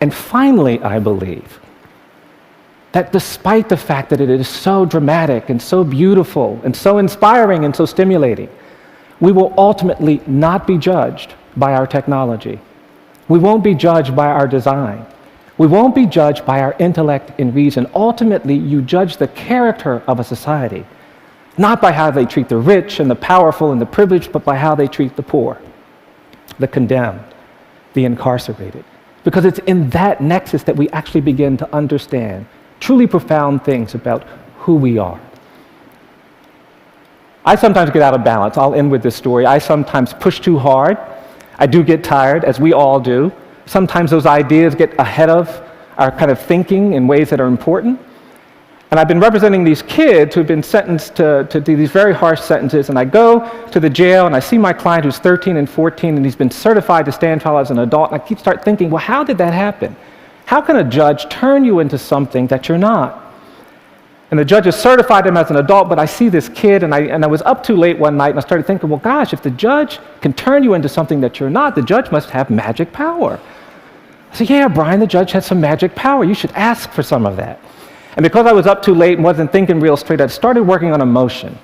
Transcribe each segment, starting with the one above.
And finally, I believe that despite the fact that it is so dramatic and so beautiful and so inspiring and so stimulating, we will ultimately not be judged by our technology. We won't be judged by our design. We won't be judged by our intellect and reason. Ultimately, you judge the character of a society, not by how they treat the rich and the powerful and the privileged, but by how they treat the poor, the condemned, the incarcerated. Because it's in that nexus that we actually begin to understand truly profound things about who we are. I sometimes get out of balance. I'll end with this story. I sometimes push too hard. I do get tired, as we all do. Sometimes those ideas get ahead of our kind of thinking in ways that are important. And I've been representing these kids who've been sentenced to do these very harsh sentences, and I go to the jail and I see my client who's 13 and 14 and he's been certified to stand trial as an adult, and I start thinking, well, how did that happen? How can a judge turn you into something that you're not? And the judge has certified him as an adult, but I see this kid, and I was up too late one night and I started thinking, well, gosh, if the judge can turn you into something that you're not, the judge must have magic power. I said, yeah, Brian, the judge has some magic power. You should ask for some of that. And because I was up too late and wasn't thinking real straight, I started working on a motion.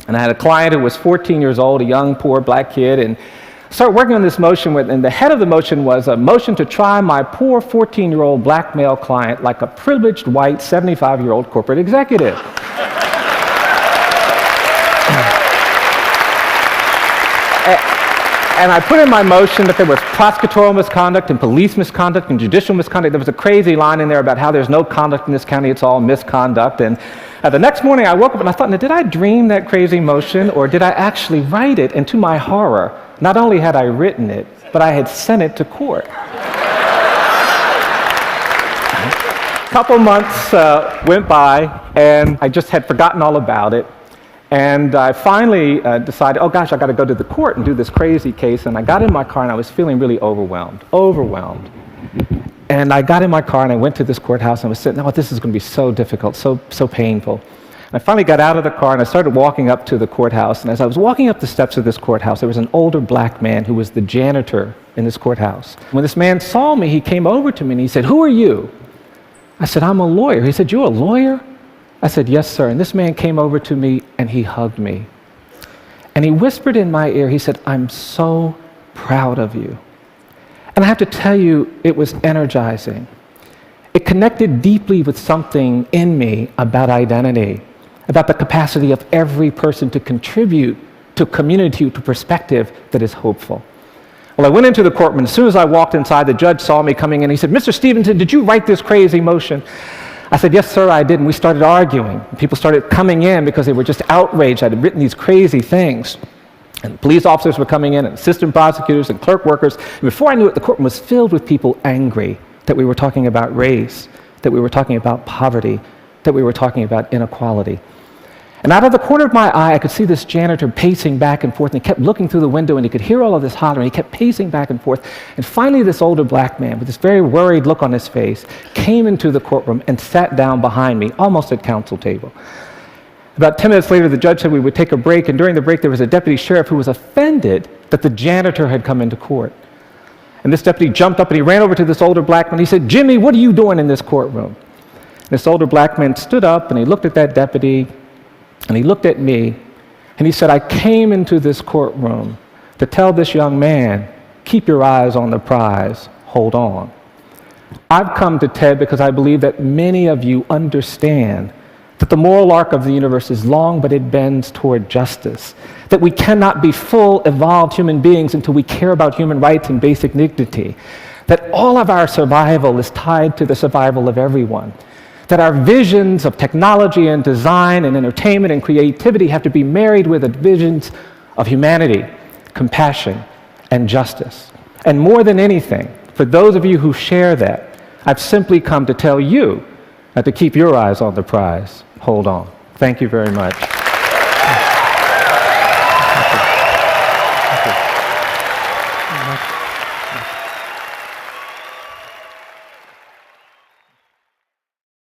And I had a client who was 14 years old, a young, poor black kid, and I started working on this motion, and the head of the motion was a motion to try my poor 14-year-old black male client like a privileged white 75-year-old corporate executive. And I put in my motion that there was prosecutorial misconduct and police misconduct and judicial misconduct. There was a crazy line in there about how there's no conduct in this county, it's all misconduct. And the next morning I woke up and I thought, now, did I dream that crazy motion or did I actually write it? And to my horror, not only had I written it, but I had sent it to court. A couple months went by and I just had forgotten all about it. And I finally decided, oh gosh, I got to go to the court and do this crazy case. And I got in my car and I was feeling really overwhelmed. And I got in my car and I went to this courthouse and I was sitting, oh, this is going to be so difficult, so painful. And I finally got out of the car and I started walking up to the courthouse. And as I was walking up the steps of this courthouse, there was an older black man who was the janitor in this courthouse. When this man saw me, he came over to me and he said, who are you? I said, I'm a lawyer. He said, you're a lawyer? I said, yes, sir. And this man came over to me and he hugged me. And he whispered in my ear, he said, I'm so proud of you. And I have to tell you, it was energizing. It connected deeply with something in me about identity, about the capacity of every person to contribute to a community, to perspective that is hopeful. Well, I went into the courtroom, and as soon as I walked inside, the judge saw me coming in. He said, Mr. Stevenson, did you write this crazy motion? I said, yes, sir, I did, and we started arguing. People started coming in because they were just outraged. I had written these crazy things. And police officers were coming in, and assistant prosecutors and clerk workers. And before I knew it, the courtroom was filled with people angry that we were talking about race, that we were talking about poverty, that we were talking about inequality. And out of the corner of my eye, I could see this janitor pacing back and forth, and he kept looking through the window, and he could hear all of this hollering. He kept pacing back and forth. And finally, this older black man, with this very worried look on his face, came into the courtroom and sat down behind me, almost at counsel table. About 10 minutes later, the judge said we would take a break, and during the break, there was a deputy sheriff who was offended that the janitor had come into court. And this deputy jumped up, and he ran over to this older black man. He said, Jimmy, what are you doing in this courtroom? And this older black man stood up, and he looked at that deputy, and he looked at me, and he said, I came into this courtroom to tell this young man, keep your eyes on the prize, hold on. I've come to TED because I believe that many of you understand that the moral arc of the universe is long, but it bends toward justice, that we cannot be full, evolved human beings until we care about human rights and basic dignity, that all of our survival is tied to the survival of everyone, that our visions of technology and design and entertainment and creativity have to be married with the visions of humanity, compassion, and justice. And more than anything, for those of you who share that, I've simply come to tell you to keep your eyes on the prize. Hold on. Thank you very much.